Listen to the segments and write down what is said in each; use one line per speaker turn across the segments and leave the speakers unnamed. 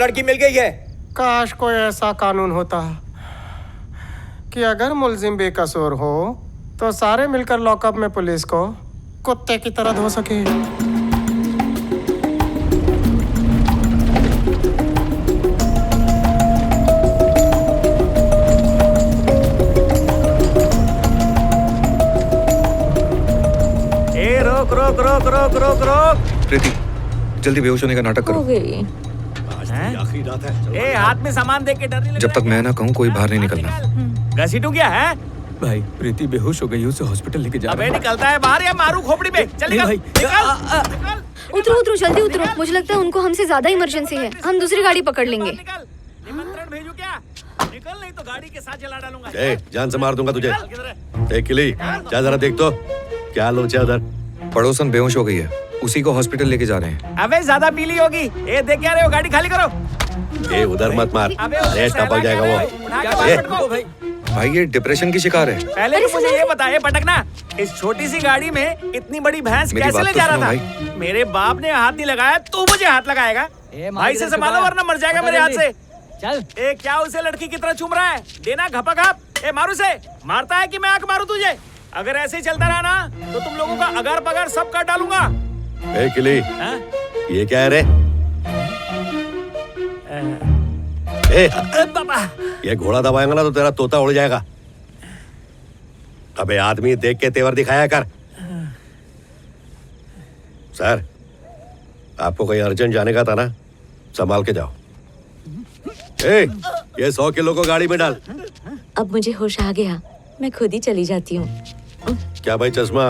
लड़की मिल गई है।
काश कोई ऐसा कानून होता कि अगर मुलजिम बेकसूर हो तो सारे मिलकर लॉकअप में पुलिस को कुत्ते की तरह धो सके।
रोक रोक रोक रोक रोक रोक।
प्रीति, जल्दी बेहोश होने का नाटक करो।
हो गई।
आखिरी रात है। ए, हाथ में सामान देख के डर नहीं लग
जब तक मैं ना कहूँ कोई बाहर नहीं निकलना।
घसीटू क्या है?
भाई प्रीति बेहोश हो गई, उसे हॉस्पिटल लेके जा।
अबे निकलता है बाहर या मारू खोपड़ी में। चल निकल, निकल।
उतरो उतरो, जल्दी उतरो। मुझे लगता है उनको हमसे ज्यादा इमरजेंसी है। हम दूसरी गाड़ी पकड़ लेंगे।
निमंत्रण भेजू क्या? निकल, नहीं तो गाड़ी के साथ जला डालूंगा।
जान से मार दूंगा तुझे। किली, जा जरा देख तो क्या लोचा उधर।
पड़ोसन बेहोश हो गई है, उसी को हॉस्पिटल लेके जा रहे हैं।
अबे ज्यादा पीली होगी। ए देख क्या रहे हो, गाड़ी खाली करो।
उधर मत मार, अरे टपक जाएगा वो।
भाई ये डिप्रेशन की शिकार है।
पहले तो मुझे ये बताइए पटकना, इस छोटी सी गाड़ी में इतनी बड़ी भैंस कैसे ले जा रहा था? मेरे बाप ने हाथ नहीं लगाया, तू मुझे हाथ लगाएगा? भाई से संभालो वरना मर जाएगा मेरे हाथ से। चल। ए क्या उसे लड़की की तरह चूम रहा है? देना घपक। ए मारू से। मारता है कि मैं आंख मारू तुझे? अगर ऐसे ही चलता रहा ना तो तुम लोगों का अगार पगार सब काट डालूंगा।
ए किली, ये क्या है रे?
बाबा,
ये घोड़ा दबाएगा ना तो तेरा तोता उड़ जाएगा। अबे आदमी देख के तेवर दिखाया कर। सर, आपको कहीं अर्जेंट जाने का था ना, संभाल के जाओ। ये 100 किलो को गाड़ी में डाल।
अब मुझे होश आ गया, मैं खुद ही चली जाती हूँ।
क्या भाई चश्मा,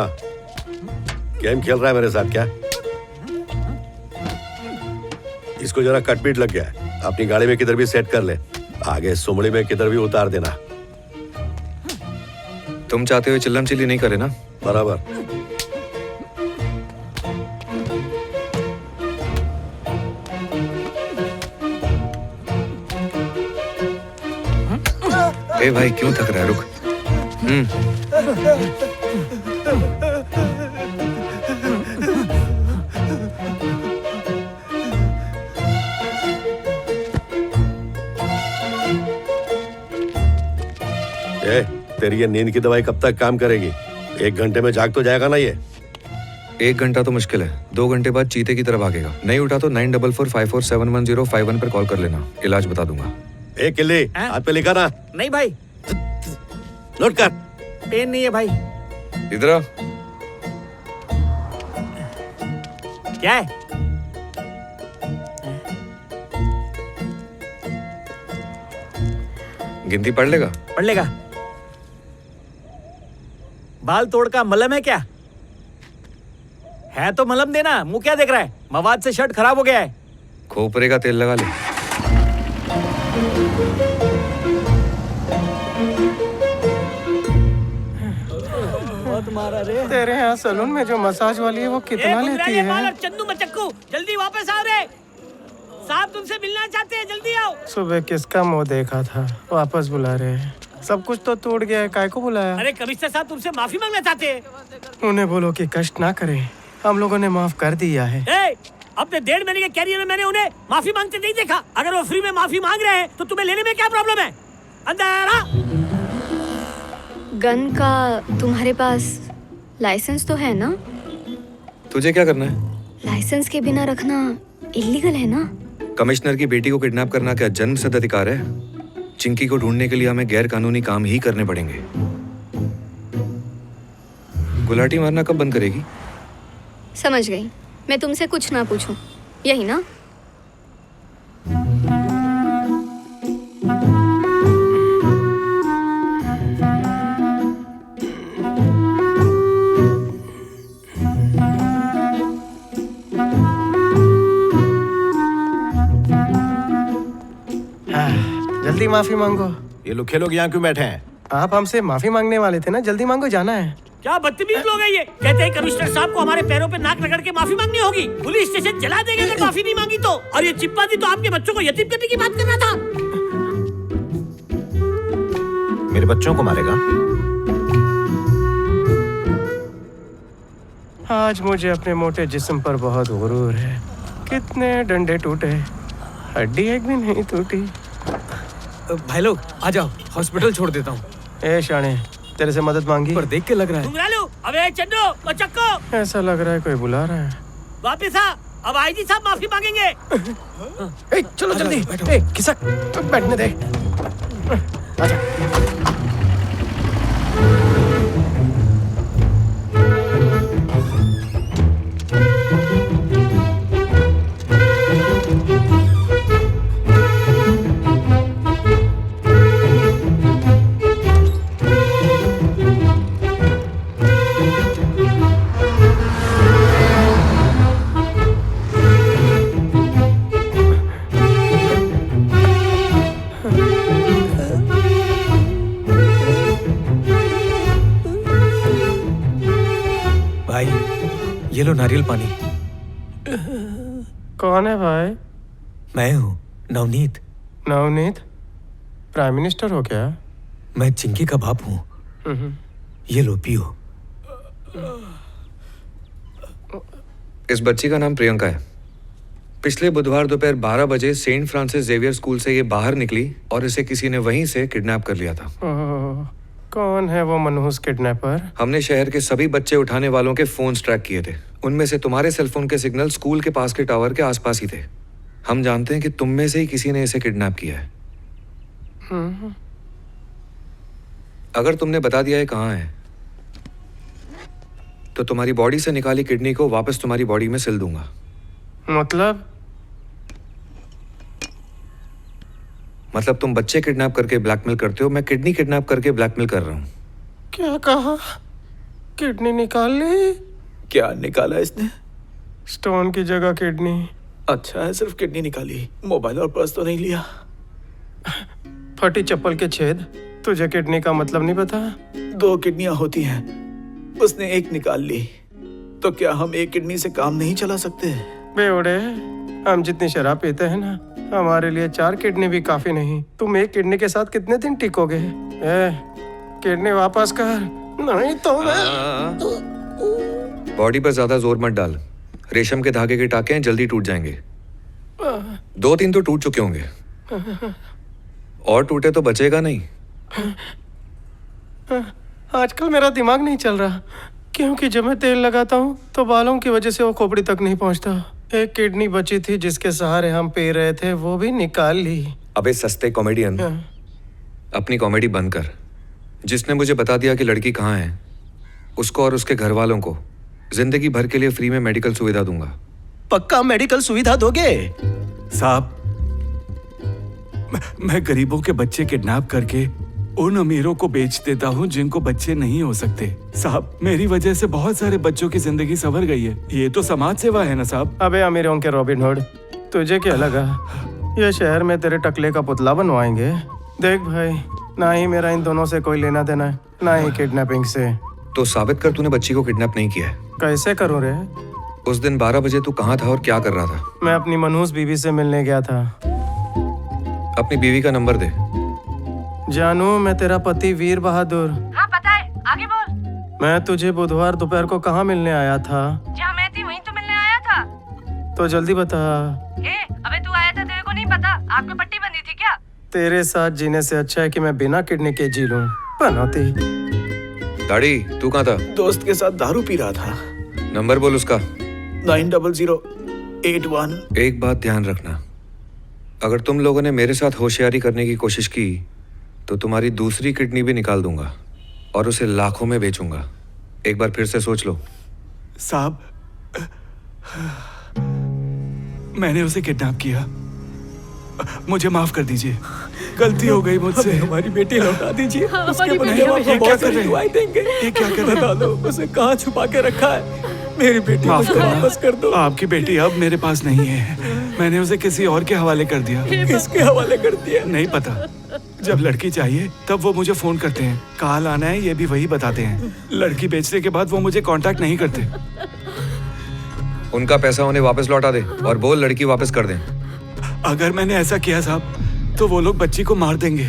गेम खेल रहा है मेरे साथ क्या? इसको जरा कटपीट लग गया है, अपनी गाड़ी में किधर भी सेट कर ले, आगे सुमड़ी में किधर भी उतार देना।
तुम चाहते हुए चिल्लम चिल्ली नहीं करे ना?
बराबर।
ए भाई क्यों थक रहा है, रुक।
तेरी ये नींद की दवाई कब तक काम करेगी? 1 घंटे में जाग तो जाएगा ना ये?
1 घंटा तो मुश्किल है, 2 घंटे बाद चीते की तरह भागेगा। नहीं उठा तो 9445471051 पर कॉल कर लेना, इलाज बता दूंगा।
किल्ली, हाथ पे लिखा ना?
नहीं भाई,
नोट कर।
पेन नहीं है भाई।
इधर आ।
क्या है?
गिनती पढ़ लेगा?
पढ़ लेगा। बाल तोड़ का मलम है क्या? है तो मलम देना, मुंह क्या देख रहा है? मवाद से शर्ट खराब हो गया है।
खोपरे का तेल लगा ले।
बहुत मारा रे।
तेरे यहाँ सैलून में जो मसाज वाली है वो कितना लेती है?
चंदू मचक्कू, जल्दी वापस आओ रे। साहब तुमसे मिलना चाहते हैं, जल्दी आओ।
सुबह किसका मुंह देखा था, वापस बुला रहे हैं। सब कुछ तो टूट गया है, काय को बुलाया?
अरे कमिश्नर साहब तुमसे माफी मांगना चाहते हैं।
उन्हें बोलो कि कष्ट ना करें, हम लोगों ने माफ कर दिया है।
अपने 1.5 महीने के कैरियर में मैंने उन्हें माफी मांगते नहीं देखा। अगर वो फ्री में माफी मांग रहे हैं तो तुम्हें लेने में क्या प्रॉब्लम है? अंदर आ।
गन का तुम्हारे पास लाइसेंस तो है ना?
तुझे क्या करना है?
लाइसेंस के बिना रखना इलीगल है ना?
कमिश्नर की बेटी को किडनैप करना क्या जन्मसिद्ध अधिकार है? चिंकी को ढूंढने के लिए हमें गैर कानूनी काम ही करने पड़ेंगे। गुलाटी मारना कब बंद करेगी?
समझ गई। मैं तुमसे कुछ ना पूछूं, यही ना?
जल्दी माफी मांगो।
ये लुखे लोग यहाँ क्यों बैठे हैं?
आप हमसे माफी मांगने वाले थे ना, जल्दी मांगो, जाना है।
क्या बदतमीज लोग हैं ये? कहते हैं कमिश्नर साहब को हमारे पैरों पे नाक रगड़ के माफी मांगनी होगी। पुलिस स्टेशन जला देंगे अगर माफी नहीं मांगी तो। और ये चिप्पा दी तो आपके बच्चों को यतीम करने की बात कर रहा था।
मेरे बच्चों को मारेगा?
आज मुझे अपने मोटे जिस्म पर बहुत गुरूर है। कितने डंडे टूटे, हड्डी एक भी नहीं टूटी।
भाई लोग आ जाओ, हॉस्पिटल छोड़ देता हूँ।
ए शाणे, तेरे से मदद मांगी
पर देख के लग रहा है।
घुंघरालू, अबे चन्नू, ओ चक्को,
ऐसा लग रहा है कोई बुला रहा है।
वापिस आ। अब आईजी साहब माफी मांगेंगे।
ए, चलो जल्दी। ए, खिसक, बैठने दे। आजा।
भाई ये लो नारियल पानी।
कौन है भाई?
मैं हूँ नवनीत।
नवनीत? प्राइम मिनिस्टर हो क्या?
मैं चिंकी का बाप हूँ। ये लो पियो।
इस बच्ची का नाम प्रियंका है। पिछले बुधवार दोपहर 12 बजे सेंट फ्रांसिस जेवियर स्कूल से ये बाहर निकली और इसे किसी ने वहीं से किडनैप कर लिया था।
कौन है वो मनहूस किडनैपर?
हमने शहर के सभी बच्चे उठाने वालों के फोन्स ट्रैक किए थे। उनमें से तुम्हारे सेलफोन के सिग्नल स्कूल के पास के टावर के आसपास ही थे। हम जानते हैं कि तुम में से ही किसी ने इसे किडनैप किया है। अगर तुमने बता दिया है कहाँ है, तो तुम्हारी बॉडी से निकाली किडनी को वापस तुम्हारी बॉडी में सिल दूंगा। मतलब तुम बच्चे किडनैप करके ब्लैकमेल करते हो, मैं किडनी किडनैप करके ब्लैकमेल कर रहा हूँ।
क्या कहा? किडनी निकाल ली?
क्या निकाला इसने?
स्टोन की जगह किडनी।
अच्छा है, सिर्फ किडनी निकाली, मोबाइल और पर्स तो नहीं लिया।
फटी चप्पल के छेद, तुझे किडनी का मतलब नहीं पता?
2 किडनियां होती हैं, उसने एक निकाल ली, तो क्या हम एक किडनी से काम नहीं चला सकते?
बेवड़े, हम जितनी शराब पीते हैं ना, हमारे लिए 4 किडनी भी काफी नहीं। तुम एक किडनी के साथ कितने दिन टिकोगे? किडनी वापस कर, नहीं तो मैं...
बॉडी पर ज्यादा जोर मत डाल। रेशम के धागे के टाके हैं, जल्दी टूट जाएंगे। 2-3 तो टूट चुके होंगे, और टूटे तो बचेगा नहीं।
आजकल मेरा दिमाग नहीं चल रहा, क्योंकि जब मैं तेल लगाता हूँ तो बालों की वजह से वो खोपड़ी तक नहीं पहुँचता। एक किडनी बची थी जिसके सहारे हम पी रहे थे, वो भी निकाल ली।
अबे सस्ते कॉमेडियन, अपनी कॉमेडी बंद कर। जिसने मुझे बता दिया कि लड़की कहाँ है, उसको और उसके घर वालों को जिंदगी भर के लिए फ्री में मेडिकल सुविधा दूंगा।
पक्का मेडिकल सुविधा दोगे?
साहब, मैं गरीबों के बच्चे किडनैप करके उन अमीरों को बेच देता हूँ जिनको बच्चे नहीं हो सकते। साहब, मेरी वजह से बहुत सारे बच्चों की जिंदगी संवर गई है। ये तो समाज सेवा है ना साहब?
अबे अमीरों के रॉबिन हुड, तुझे क्या लगा ये शहर में तेरे टकले का पुतला बनवाएंगे? देख भाई, ना ही मेरा इन दोनों से कोई लेना देना है, ना ही किडनैपिंग से।
तो साबित कर तूने बच्ची को किडनैप नहीं किया है।
कैसे करूँ रे?
उस दिन 12 बजे तू कहाँ था और क्या कर रहा था?
मैं अपनी मनहूस बीवी से मिलने गया था।
अपनी बीवी का नंबर दे।
जानू, मैं तेरा पति वीर बहादुर।
हाँ पता है, आगे बोल।
मैं तुझे बुधवार दोपहर को कहाँ मिलने आया था?
जहाँ मैं थी वहीं तो मिलने आया था।
तो जल्दी बता।
अबे तू आया था, तेरे को नहीं पता? आँख में पट्टी बंधी थी क्या?
तेरे साथ जीने से अच्छा है कि मैं बिना किडनी के जी लूं। पनौती।
दाढ़ी, तू कहाँ था?
दोस्त के साथ दारू पी रहा था।
नंबर बोल उसका।
9008
एक बात ध्यान रखना, अगर तुम लोगों ने मेरे साथ होशियारी करने की कोशिश की तो तुम्हारी दूसरी किडनी भी निकाल दूंगा और उसे लाखों में बेचूंगा। एक बार फिर से सोच लो।
साहब, मैंने उसे किडनैप किया, मुझे माफ कर दीजिए। गलती हो गई मुझसे।
हमारी बेटी लौटा दीजिए।
हमारी
उसके
बेटी
बदले में
ये
हम
क्या
बहुत
कर
सारी
रहे हैं?
दुआएं देंगे।
ये क्या कर रहे हैं?
बता दो उसे कहाँ छुपा के रखा है। मेरी बेटी
माफ
मुझे वापस कर दो।
आपकी बेटी अब मेरे पास नहीं है, मैंने उसे किसी और के हवाले कर दिया।
किसके हवाले कर दिया?
नहीं पता, जब लड़की चाहिए तब वो मुझे फोन करते हैं, कहाँ आना है ये भी वही बताते हैं। लड़की बेचने के बाद वो मुझे कांटेक्ट नहीं करते।
उनका पैसा उन्हें वापस लौटा दे और बोल लड़की वापस कर दें।
अगर मैंने ऐसा किया साहब तो वो लोग बच्ची को मार देंगे।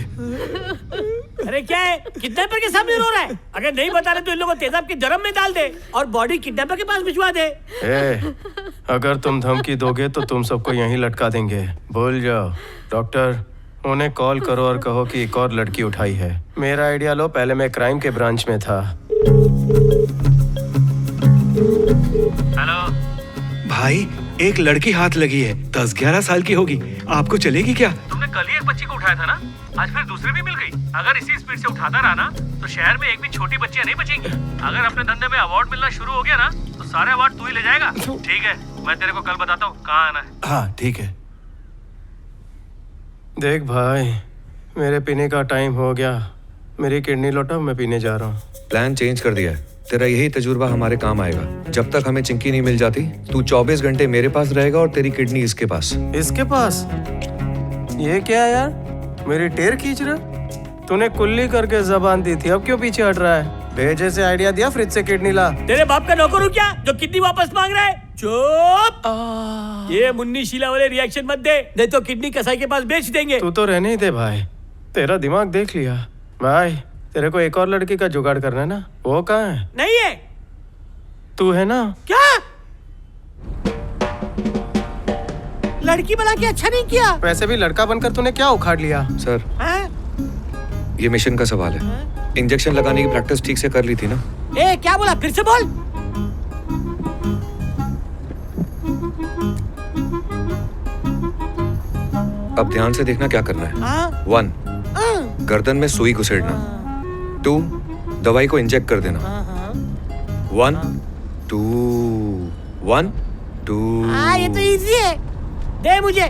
अरे क्या है, किडनैपर के सामने रो रहा है? अगर नहीं बता रहे तो इन लोगों को तेजाब के जरम में डाल दे और बॉडी किडनैपर के पास भिजवा दे।
अगर तुम धमकी दोगे तो तुम सबको यहीं लटका देंगे। भूल जाओ। डॉक्टर, उन्हें कॉल करो और कहो कि एक और लड़की उठाई है। मेरा आइडिया लो, पहले मैं क्राइम के ब्रांच में था।
हेलो
भाई एक लड़की हाथ लगी है, 10-11 साल की होगी। आपको चलेगी क्या?
तुमने कल ही एक बच्ची को उठाया था ना, आज फिर दूसरी भी मिल गई। अगर इसी स्पीड से उठाता रहा ना तो शहर में एक भी छोटी बच्चियां नहीं बचेंगी। अगर अपने धंधे में अवार्ड मिलना शुरू हो गया ना तो सारे अवार्ड तू ही ले जाएगा। ठीक है, मैं तेरे को कल बताता हूँ कहाँ आना है।
हाँ ठीक है।
देख भाई, मेरे पीने का टाइम हो गया। मेरी किडनी लौटा, मैं पीने जा रहा हूँ।
प्लान चेंज कर दिया है। तेरा यही तजुर्बा हमारे काम आएगा। जब तक हमें चिंकी नहीं मिल जाती, तू 24 घंटे मेरे पास रहेगा और तेरी किडनी इसके पास।
इसके पास? ये क्या है यार, मेरी टेर खींच रहा? तूने कुल्ली करके जबान दी थी, अब क्यों पीछे हट रहा है? भेजे से आइडिया दिया, फ्रिज से किडनी ला।
तेरे बाप का नौकर हूँ क्या जो किडनी वापस मांग रहा है? चुप! ये मुन्नी शीला वाले रिएक्शन मत दे, नहीं तो किडनी कसाई के पास बेच देंगे।
तू तो रहने ही दे भाई, तेरा दिमाग देख लिया। भाई तेरे को एक और लड़की का जुगाड़ करना है ना, वो कहाँ है?
नहीं है।
तू है ना?
क्या लड़की बना के अच्छा नहीं किया?
वैसे भी लड़का बनकर तूने क्या उखाड़ लिया?
सर, ये मिशन का सवाल है। इंजेक्शन लगाने की प्रैक्टिस ठीक से कर ली थी ना?
ए, क्या बोला, फिर से बोल।
अब ध्यान से देखना क्या करना है। 1, गर्दन में सुई घुसेड़ना। 2, दवाई को इंजेक्ट कर देना। 1 2 1 2।
ये तो इजी है, दे मुझे,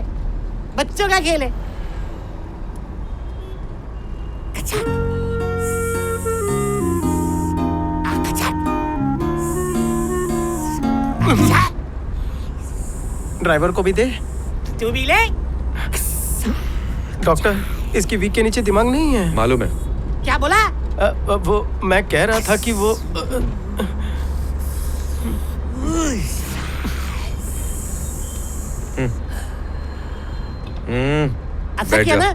बच्चों का खेल है।
ड्राइवर को भी दे।
तू भी ले।
डॉक्टर, इसकी वीक के नीचे दिमाग नहीं है।
मालूम है।
क्या बोला?
वो मैं कह रहा था कि वो
अच्छा
बैठ
किया
जा।
ना?